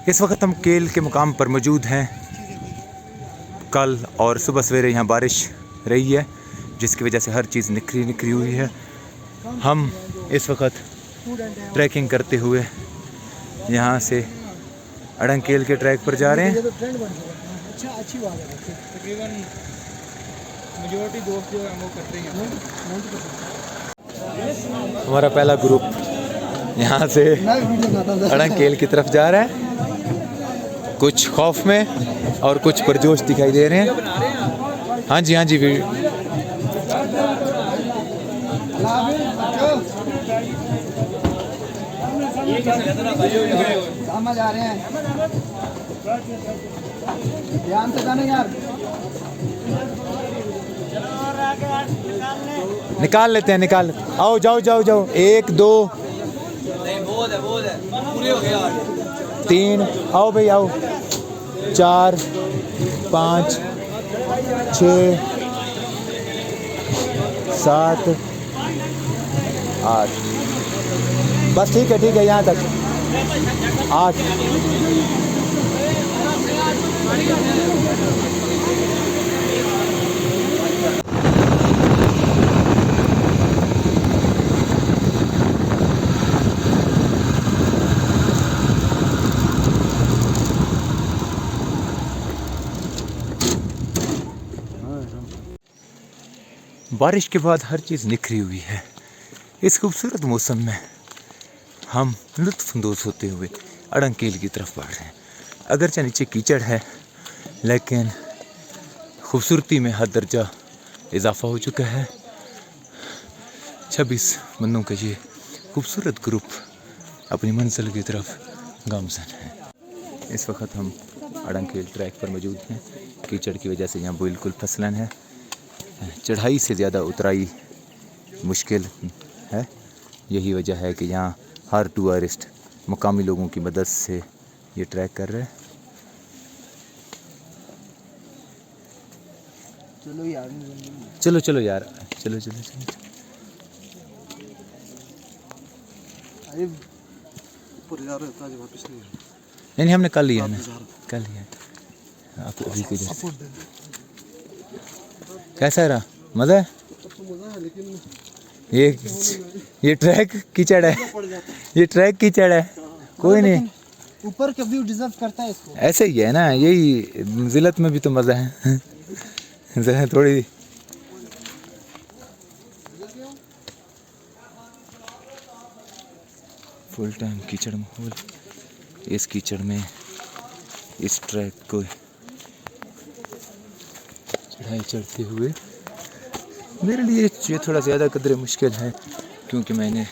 इस वक्त हम केल के मुकाम पर मौजूद हैं। कल और सुबह सवेरे यहाँ बारिश रही है, जिसकी वजह से हर चीज़ निखरी हुई है। हम इस वक्त ट्रैकिंग करते हुए यहाँ से अड़ंकेल के ट्रैक पर जा रहे हैं। अच्छा, अच्छी बात है। तकरीबन मेजॉरिटी दोस्त जो हैं वो करते हैं। हमारा पहला ग्रुप यहाँ से अड़ंकेल की तरफ जा रहा है, कुछ खौफ में और कुछ पुरजोश दिखाई दे रहे हैं। हाँ जी, हाँ जी। समझ आ रहे हैं, ध्यान से जाना यार। निकाल लेते हैं, निकाल। आओ, जाओ जाओ जाओ। 1 2 3, आओ भाई आओ। 4 5 6 7 8। बस ठीक है, यहाँ तक 8। बारिश के बाद हर चीज़ निखरी हुई है। इस खूबसूरत मौसम में हम लुत्फ़अंदोज़ होते हुए अड़ंकेल की तरफ बढ़ रहे हैं। अगरचे नीचे कीचड़ है, लेकिन खूबसूरती में हर दर्जा इजाफ़ा हो चुका है। 26 बंदों का ये खूबसूरत ग्रुप अपनी मंजिल की तरफ गामज़न है। इस वक्त हम अड़ंकेल ट्रैक पर मौजूद हैं। कीचड़ की वजह से यहाँ बिल्कुल फसलन है। चढ़ाई से ज़्यादा उतराई मुश्किल है। यही वजह है कि यहाँ हर टूरिस्ट मुकामी लोगों की मदद से ये ट्रैक कर रहे हैं। चलो यार, चलो चलो यार, चलो चलो चलो। अरे ऊपर जा रहे हैं, वापस नहीं। नहीं, हमने कल लिया ना, कल लिया। आप अभी की कैसा रहा? मज़ा है? मज़ा है, लेकिन ये ट्रैक कीचड़ है, ये ट्रैक कीचड़ है। कोई नहीं, ऊपर का व्यू डिजर्व करता है इसको। ऐसे ही है ना, यही जिलत में भी तो मज़ा है। ज़रा थोड़ी फुल टाइम कीचड़ माहौल। इस कीचड़ में इस ट्रैक को चढ़ाई चढ़ते हुए मेरे लिए ये थोड़ा ज़्यादा कदरे मुश्किल है, क्योंकि मैंने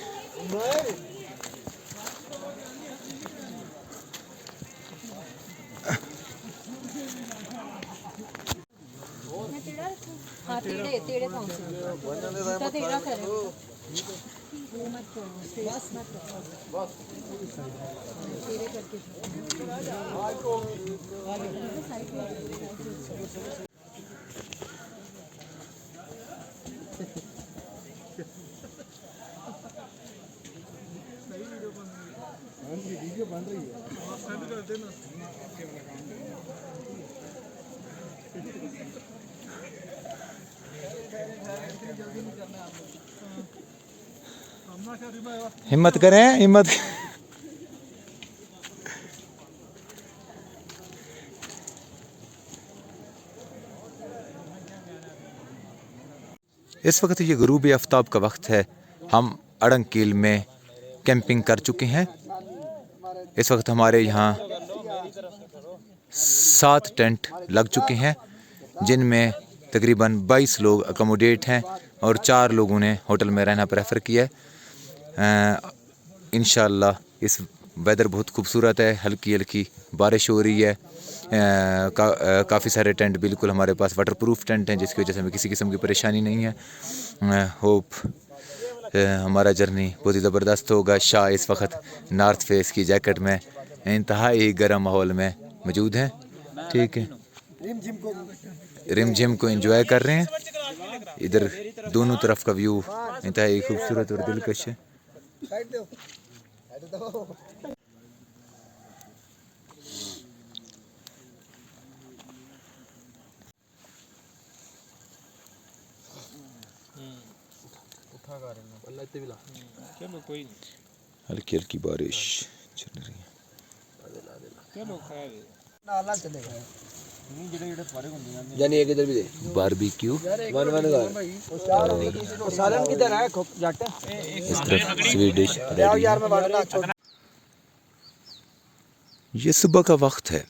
हिम्मत करें, हिम्मत। इस वक्त ये गुरूब आफ्ताब का वक्त है। हम अड़ंकेल में कैंपिंग कर चुके हैं। इस वक्त हमारे यहाँ 7 टेंट लग चुके हैं, जिनमें तकरीबन 22 लोग अकोमोडेट हैं और 4 लोगों ने होटल में रहना प्रेफर किया है। इंशाअल्लाह इस वेदर बहुत खूबसूरत है, हल्की हल्की बारिश हो रही है। काफ़ी सारे टेंट बिल्कुल हमारे पास वाटरप्रूफ टेंट हैं, जिसकी वजह से हमें किसी किस्म की परेशानी नहीं है। होप हमारा जर्नी बहुत ही ज़बरदस्त होगा। शाह इस वक्त नॉर्थ फेस की जैकेट में इंतहाई गर्म माहौल में मौजूद हैं। ठीक है, रिम जिम को एंजॉय कर रहे हैं। इधर दोनों तरफ का व्यू इंतहाई खूबसूरत और दिलकश है। पुट्ठा कर रहे अल्लाह इत्ते भी ला चलो कोई नहीं हल्की हल्की बारिश चल रही है। चलो खैर है। नाला चलेगा नहीं जेड़े जेड़े फर्क होंगे ना जानी एक इधर भी दे बारबेक्यू वन वन का सालन किधर है जट इस तरफ स्वीडिश आओ यार मैं बांटना छोड़ ये सुबह का वक्त है।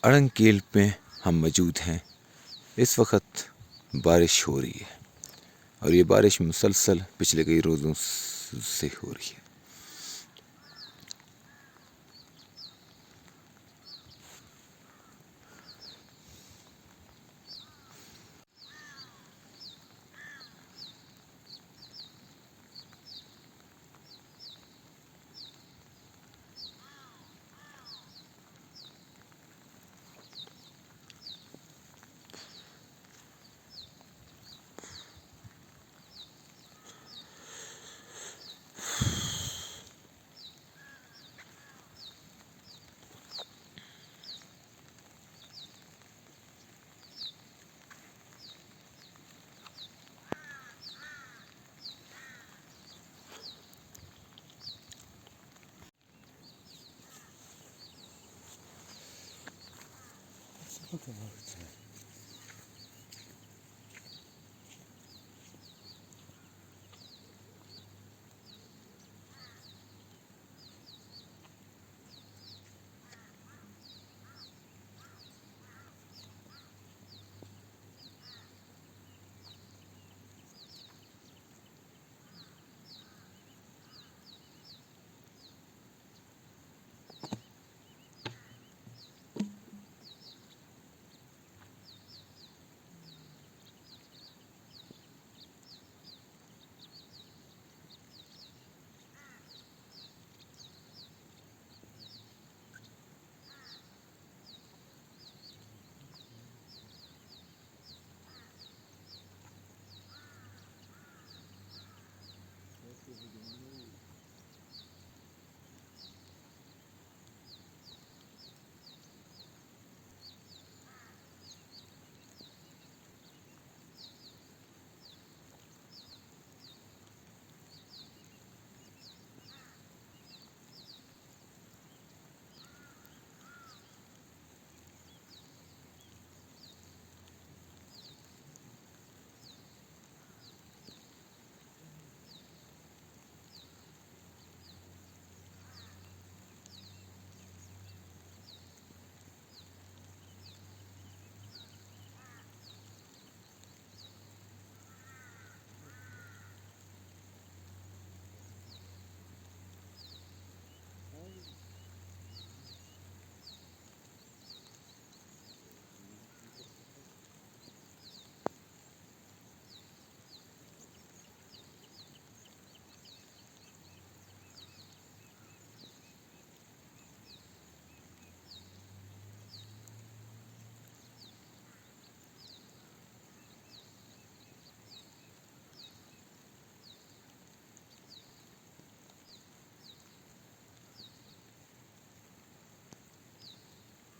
अड़ंगकेल में हम मौजूद हैं। इस वक्त बारिश हो रही है और ये बारिश मुसलसल पिछले कई रोज़ों से हो रही है।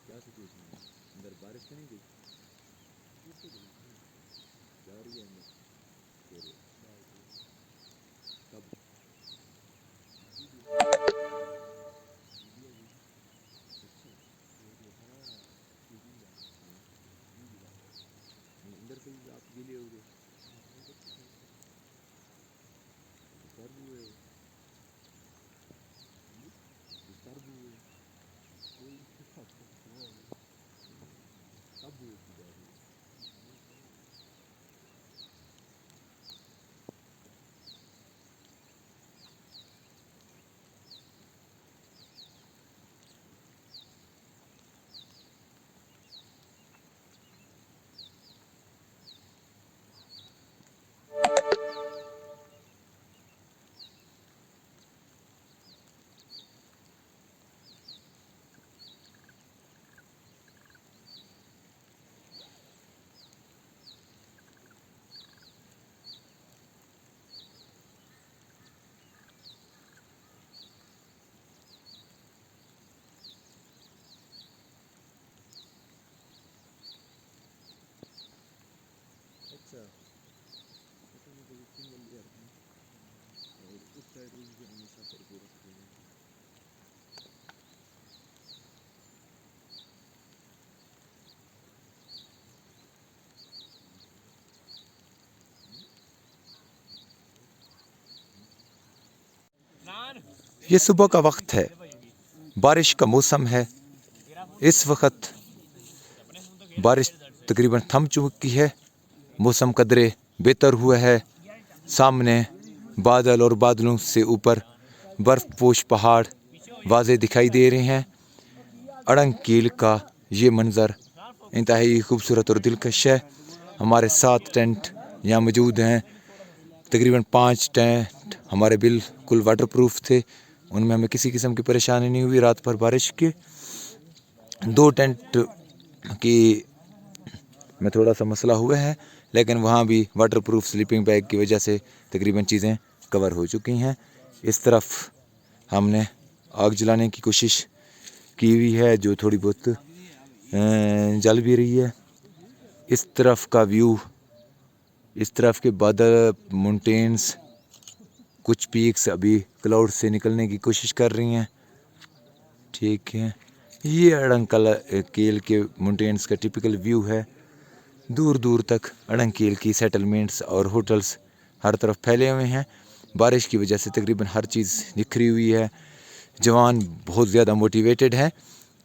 क्या सिचुएशन है? अंदर बारिश तो नहीं गई? जा रही है अंदर फिर कब? अंदर से ही आप गीले हो गए, सर्व हुए हो, सर्व हुए कब हुए थी बात? अच्छा ये सुबह का वक्त है, बारिश का मौसम है। इस वक्त बारिश तकरीबन थम चुकी है, मौसम कदरे बेहतर हुआ है। सामने बादल और बादलों से ऊपर बर्फ़पोश पहाड़ वाज़े दिखाई दे रहे हैं। अड़ंग कील का ये मंज़र इंतहाई खूबसूरत और दिलकश है। हमारे 7 टेंट यहाँ मौजूद हैं। तकरीबन 5 टेंट हमारे बिल्कुल वाटरप्रूफ थे, उनमें हमें किसी किस्म की परेशानी नहीं हुई रात भर बारिश के। 2 टेंट की में थोड़ा सा मसला हुआ है, लेकिन वहाँ भी वाटरप्रूफ स्लीपिंग बैग की वजह से तकरीबन चीज़ें कवर हो चुकी हैं। इस तरफ हमने आग जलाने की कोशिश की हुई है, जो थोड़ी बहुत जल भी रही है। इस तरफ का व्यू, इस तरफ के बादल, माउंटेन्स, कुछ पीक्स अभी क्लाउड से निकलने की कोशिश कर रही हैं। ठीक है, ये अड़ंग कील के माउंटेन्स का टिपिकल व्यू है। दूर दूर तक अड़ंग कील की सेटलमेंट्स और होटल्स हर तरफ फैले हुए हैं। बारिश की वजह से तकरीबन हर चीज़ निखरी हुई है। जवान बहुत ज़्यादा मोटिवेटेड हैं।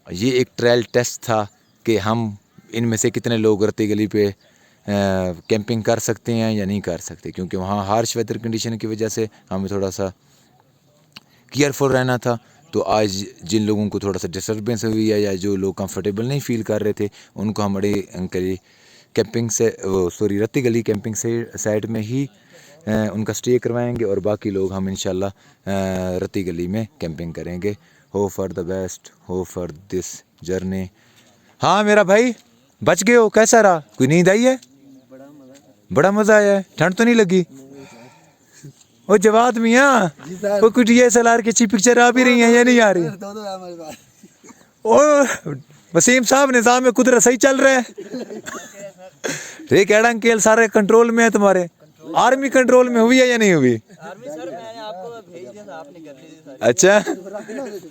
ये एक ट्रायल टेस्ट था कि हम इनमें से कितने लोग रत्ती गली पे कैंपिंग कर सकते हैं या नहीं कर सकते, क्योंकि वहाँ हार्श वेदर कंडीशन की वजह से हमें थोड़ा सा केयरफुल रहना था। तो आज जिन लोगों को थोड़ा सा डिस्टर्बेंस हुई है या जो लोग कंफर्टेबल नहीं फील कर रहे थे, उनको हम बड़े कैंपिंग से रत्ती गली कैंपिंग से साइड में ही उनका स्टे करवाएंगे और बाकी लोग हम इंशाल्लाह रत्ती गली में कैंपिंग करेंगे। हो फॉर द बेस्ट, हो फॉर दिस जर्नी। हाँ मेरा भाई, बच गए हो? कैसा रहा? कोई नींद आई है? बड़ा मज़ा आया है? ठंड तो नहीं लगी? ओ जवाद मियाँ, वो कुछ DSLR की अच्छी पिक्चर आ भी रही है या नहीं आ रही? ओ वसीम साहब, निज़ाम में कुदरत सही चल रहा है। ठीक है, अड़ंग कील सारे कंट्रोल में है तुम्हारे? आर्मी कंट्रोल में हुई है या नहीं हुई? आर्मी सर मैंने आपको भेज दिया था, आपने कर ली थी। अच्छा,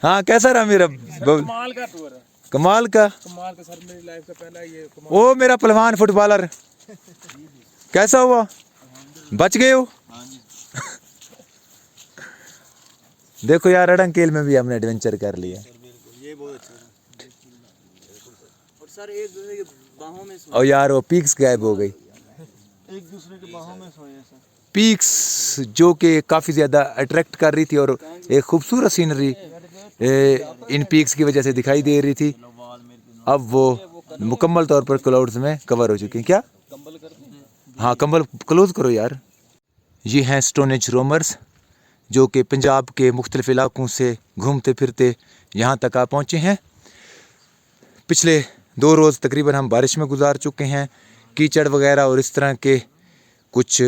हाँ कैसा रहा मेरा? कमाल का टूर है, कमाल का सर। मेरी लाइफ का पहला ये ओ मेरा पहलवान फुटबॉलर, कैसा हुआ? बच गए हो? देखो यार, अड़ंग कील में भी हमने एडवेंचर कर लिया। ये बहुत अच्छा है। और सर एक दूसरे के बाहों में और यार वो पीक्स गायब हो गई। एक दूसरे के बाहों में सोए हैं सर। पीक्स जो कि काफ़ी ज़्यादा अट्रैक्ट कर रही थी और एक खूबसूरत सीनरी इन पीक्स की वजह से दिखाई दे रही थी, अब वो मुकम्मल तौर पर क्लाउड्स में कवर हो चुकी हैं। क्या? हाँ कंबल क्लोज करो यार। ये हैं स्टोनेज रोमर्स, जो कि पंजाब के मुख्तलिफ इलाकों से घूमते फिरते यहाँ तक आ पहुँचे हैं। पिछले 2 रोज़ तकरीबन हम बारिश में गुजार चुके हैं। कीचड़ वगैरह और इस तरह के कुछ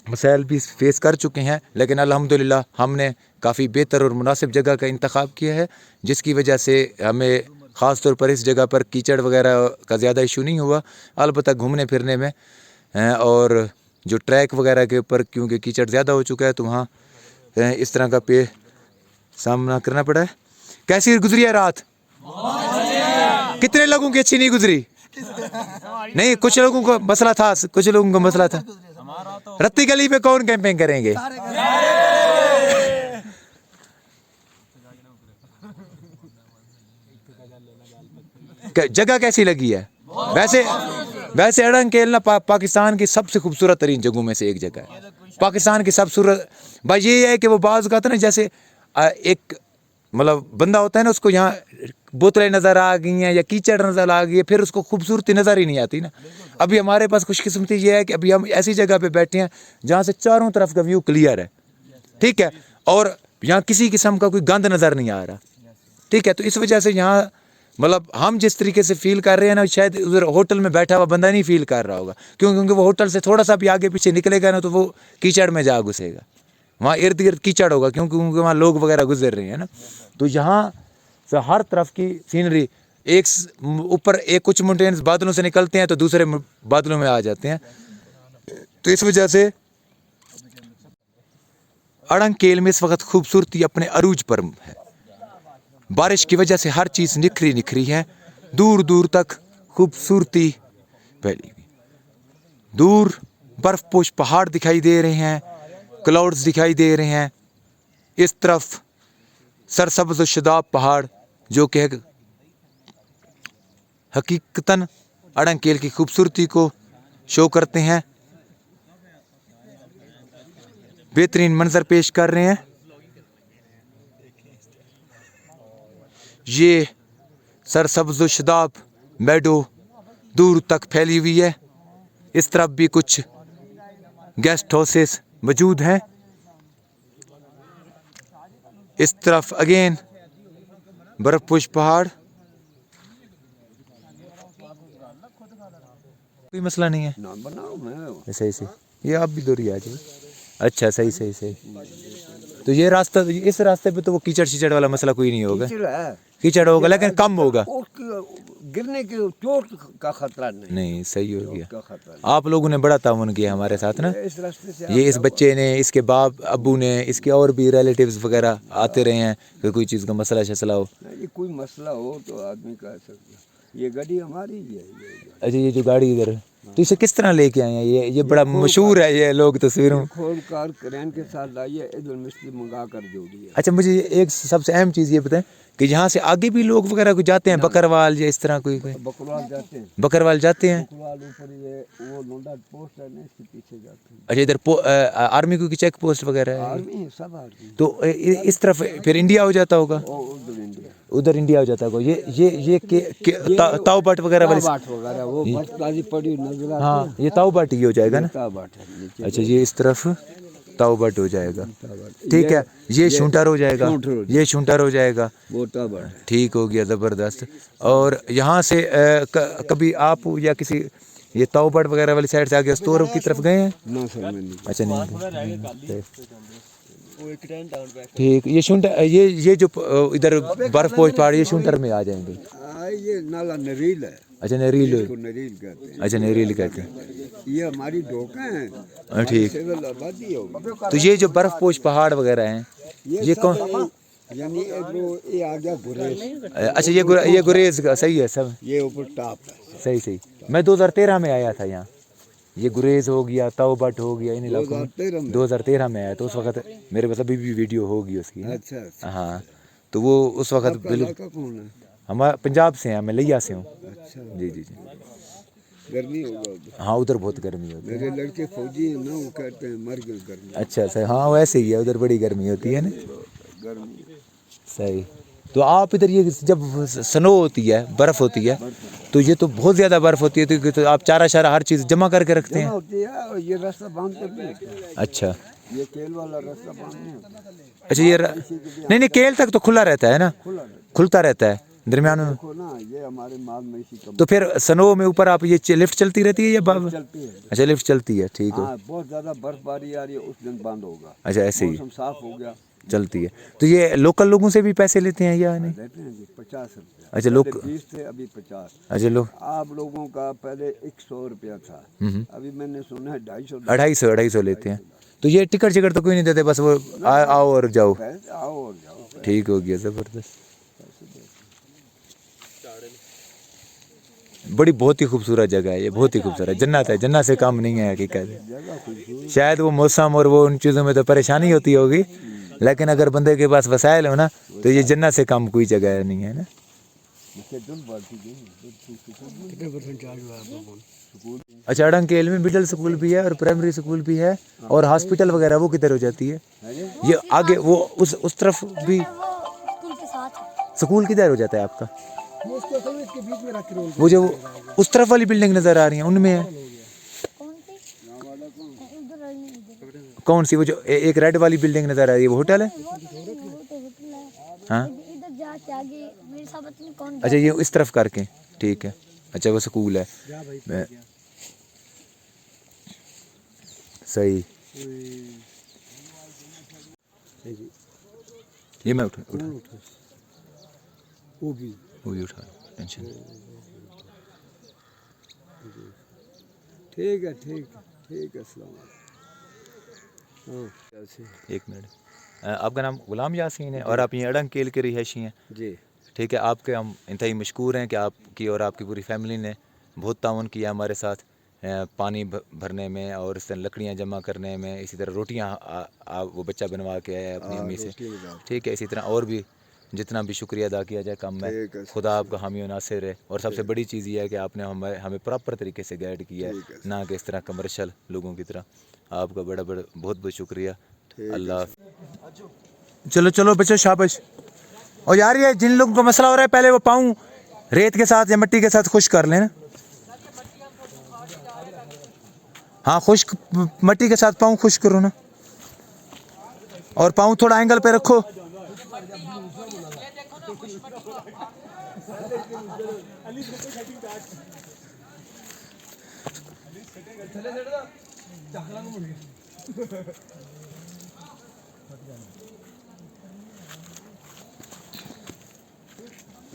मसाइल भी फेस कर चुके हैं, लेकिन अल्हम्दुलिल्लाह हमने काफ़ी बेहतर और मुनासिब जगह का इंतखाब किया है, जिसकी वजह से हमें ख़ास तौर पर इस जगह पर कीचड़ वगैरह का ज़्यादा इशू नहीं हुआ। अलबत्ता घूमने फिरने में और जो ट्रैक वगैरह के ऊपर क्योंकि कीचड़ ज़्यादा हो चुका है, तो वहाँ इस तरह का सामना करना पड़ा है। कैसी गुजरी है रात? कितने लोगों की अच्छी नहीं गुजरी? नहीं, कुछ लोगों को मसला था, कुछ लोगों को मसला था। रत्ती गली पे कौन कैंपिंग करेंगे? जगह कैसी लगी है? वैसे अड़ंग कील ना पाकिस्तान की सबसे खूबसूरत तरीन जगहों में से एक जगह है। पाकिस्तान की सबसे भाई ये है कि वो बाज़ का था ना, जैसे एक मतलब बंदा होता है ना, उसको यहाँ बोतलें नज़र आ गई हैं या कीचड़ नज़र आ गई है, फिर उसको खूबसूरती नज़र ही नहीं आती ना। अभी हमारे पास खुशकिस्मती ये है कि अभी हम ऐसी जगह पे बैठे हैं जहाँ से चारों तरफ का व्यू क्लियर है, ठीक है, और यहाँ किसी किस्म का कोई गंद नज़र नहीं आ रहा, ठीक है। तो इस वजह से यहाँ मतलब हम जिस तरीके से फील कर रहे हैं ना, शायद उधर होटल में बैठा हुआ बंदा नहीं फील कर रहा होगा, क्योंकि वो होटल से थोड़ा सा भी आगे पीछे निकलेगा ना तो वो कीचड़ में जा घुसेगा, वहाँ इर्द गिर्द कीचड़ होगा, क्योंकि वहाँ लोग वगैरह गुजर रहे हैं ना। तो यहाँ से हर तरफ की सीनरी, एक ऊपर एक कुछ माउंटेन्स बादलों से निकलते हैं तो दूसरे बादलों में आ जाते हैं। तो इस वजह से अड़ंग कील में इस वक्त खूबसूरती अपने अरूज पर है। बारिश की वजह से हर चीज़ निखरी है, दूर दूर तक खूबसूरती फैली हुई। दूर बर्फपोश पहाड़ दिखाई दे रहे हैं, क्लाउड्स दिखाई दे रहे हैं। इस तरफ सरसब्ज़ व शदाब पहाड़ जो कि हकीकतन अड़ंकेल की खूबसूरती को शो करते हैं, बेहतरीन मंजर पेश कर रहे हैं। ये सरसब्ज़ व शदाब मेडो दूर तक फैली हुई है। इस तरफ भी कुछ गेस्ट हाउसेस मौजूद हैं। इस तरफ अगेन बर्फपोश पहाड़। कोई मसला नहीं है, ना बनाओ मैं सही सही। ये आप भी दूरी आ जाओ। अच्छा सही सही सही। तो ये रास्ता, इस रास्ते पे तो वो कीचड़ शीचड़ वाला मसला कोई नहीं होगा। कीचड़ है, कीचड़ होगा लेकिन कम होगा। उसकी गिरने की चोट का खतरा नहीं। नहीं सही हो गया। का खतरा आप लोगों ने बड़ा ताउन किया हमारे साथ ना। नहीं। इस रास्ते से ये इस बच्चे ने, इसके बाप अब्बू ने, इसके और भी रिलेटिव्स वगैरह आते रहे हैं कि कोई चीज़ का मसला शसला हो। ये कोई मसला हो तो आदमी कह सकता है। ये गाड़ी हमारी ही है, ये अच्छा ये जो गाड़ी इधर, तो इसे किस तरह लेके आए हैं? ये बड़ा मशहूर है, ये लोग तस्वीरों में। खोल कार क्रेन के साथ लाइए, इधर मिस्त्री मंगा कर जोड़ी है। अच्छा मुझे एक सबसे अहम चीज़ ये बताएं कि यहाँ से आगे भी लोग वगैरह को जाते हैं, बकरवाल या इस तरह कोई बकरवाल जाते हैं, बकरवाल जाते हैं। बकरवाल ऊपर ये वो लोंडा पोस्ट है ना, इसके पीछे जाते हैं। अच्छा इधर आर्मी की चेक पोस्ट वगैरह है, आर्मी है, सब आर्मी। तो इस तरफ फिर इंडिया हो जाता होगा, उधर इंडिया, उधर इंडिया हो जाता होगा। ये ताऊ बाट वगैरह वाली, बाट वगैरह वो बर्फबारी पड़ी नजर आती है। हाँ ये ताऊ बाट ही हो जाएगा ना। ताऊ बाट है नीचे। अच्छा ये इस तरफ ताऊ बाट हो जाएगा, ठीक है। ये शूंटर हो जाएगा, ये शूंटर हो जाएगा, वो ताऊ बाट है। ठीक हो गया, ज़बरदस्त। और यहाँ से कभी आप या किसी ये ताऊ बाट वगैरह वाली साइड से आगे स्टोर की तरफ गए हैं? ना सर मैं नहीं। अच्छा नहीं, ठीक। ये शूंटर, ये जो इधर बर्फ पोश पहाड़, ये शूंटर में आ जाएंगे। ये नाला नरील है। अच्छा नरील, इसको नरील कहते हैं। अच्छा नरील कहते हैं, ये हमारी ढोका है। ठीक। सिविल आबादी होगी। तो ये जो बर्फ पोश पहाड़ वगैरह हैं, ये कौन? यानी ये आ गया गुरेज। अच्छा ये गुरेज का, सही है सब, ये ऊपर टॉप है। सही सही। मैं 2013 में आया था यहाँ। ये गुरेज हो गया, ताऊ बट हो गया, इन इलाकों में 2013 में आया। तो उस वक्त मेरे पास अभी भी वीडियो होगी उसकी। अच्छा, अच्छा। हाँ तो वो उस वक्त इलाका कौन है? हमारा पंजाब से हैं, मैं लिया से हूँ। अच्छा, जी जी जी। गर्मी होगा उधर। हाँ उधर बहुत गर्मी होती है। मेरे लड़के फौजी हैं ना, वो कहते हैं मर गए गर्मी। अच्छा सही, हाँ वैसे ही है, उधर बड़ी गर्मी होती है ना। गर्मी सही। तो आप इधर ये जब स्नो होती है, बर्फ़ होती है, तो ये तो बहुत ज़्यादा बर्फ़ होती है, तो आप चारा शारा हर चीज़ जमा करके रखते हैं? होती है, और ये रास्ता बांध कर भी होता है। अच्छा ये केल वाला रास्ता बांध नहीं होता। अच्छा ये नहीं केल तक तो खुला रहता है ना, खुला रहता खुलता रहता है दरमियान में। देखो ना, ये हमारे माल में इसी कम तो फिर स्नो में ऊपर आप ये लिफ्ट चलती रहती है या चलती है। अच्छा लिफ्ट चलती है, ठीक है। हाँ, बहुत ज्यादा बर्फबारी आ रही है, उस दिन बंद होगा। अच्छा ऐसे ही मौसम साफ हो गया, चलती है। तो ये लोकल लोगों से भी पैसे लेते हैं या नहीं? लेते हैं जी 50 रुपया। अच्छा लोग, 20 थे, अभी 50। अच्छा लोग आप लोगों का पहले 100 रुपया था, अभी मैंने सुना है 250 250 लेते हैं। तो ये टिकट तो कोई नहीं देते, बस वो आओ और जाओ, आओ और जाओ। ठीक हो गया, ज़बरदस्त। बड़ी बहुत ही खूबसूरत जगह है ये, बहुत ही खूबसूरत जन्नत है, जन्नत से काम नहीं है हकीकत। शायद वो मौसम और वो उन चीज़ों में तो परेशानी होती होगी, लेकिन अगर बंदे के पास वसाइल हो ना, तो ये जन्नत से कम कोई जगह नहीं है ना। अच्छा अड़ंकेल में मिडिल स्कूल भी है और प्राइमरी स्कूल भी है, और हॉस्पिटल वगैरह वो किधर हो जाती है? ये आगे वो उस तरफ भी स्कूल किधर हो जाता है आपका? वो जो उस तरफ वाली बिल्डिंग नजर आ रही है उनमें है? कौन सी? वो जो एक रेड वाली बिल्डिंग नजर आ रही है वो होटल है? हाँ अच्छा ये इस तरफ करके, ठीक है। अच्छा वो स्कूल है, सही। ये मैं उठा वो भी उठा, टेंशन। ठीक है, ठीक है, ठीक है। हाँ, एक मिनट, आपका नाम गुलाम यासीन है और आप ये अड़ंकेल के रिहायशी हैं? जी ठीक है। आपके हम इंतहाई मशकूर हैं कि आपकी और आपकी पूरी फैमिली ने बहुत ताउन किया हमारे साथ, पानी भरने में और इस तरह लकड़ियाँ जमा करने में, इसी तरह रोटियाँ वो बच्चा बनवा के आया अपनी अम्मी से, ठीक है। इसी तरह और भी जितना भी शुक्रिया अदा किया जाए कम है। खुदा आपका हामी और नासिर है। और सबसे बड़ी चीज़ ये है कि आपने हमें प्रॉपर तरीके से गाइड किया है, ना कि इस तरह कमर्शियल लोगों की तरह। आपका बड़ा बहुत बहुत शुक्रिया। अल्लाह। चलो चलो बच्चों, शाबाश। और यार ये जिन लोगों को मसला हो रहा है पहले वो पाँव रेत के साथ या मिट्टी के साथ खुश कर लेना। हाँ, खुश्क मिट्टी के साथ पाँव खुश करो ना, और पाँव थोड़ा एंगल पे रखो।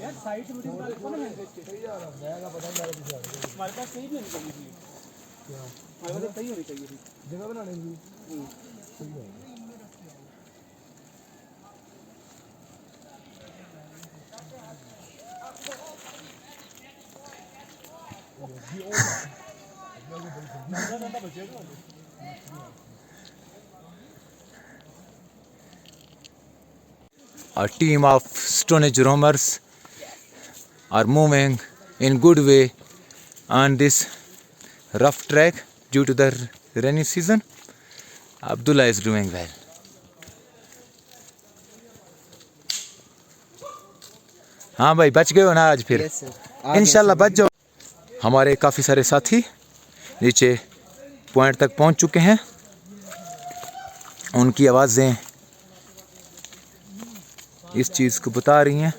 यार साइड में कौन है हमारे पास सही नहीं होनी चाहिए, हमारे पास सही होनी चाहिए जगह बनाने की। A team of Stone Age roamers are moving in good way on this rough track due to the rainy season. Abdullah is doing well. हाँ भाई, बच गए हो ना आज फिर? इंशाल्लाह बच जाओ। हमारे काफ़ी सारे साथी नीचे पॉइंट तक पहुंच चुके हैं। उनकी आवाज़ें इस चीज़ को बता रही हैं।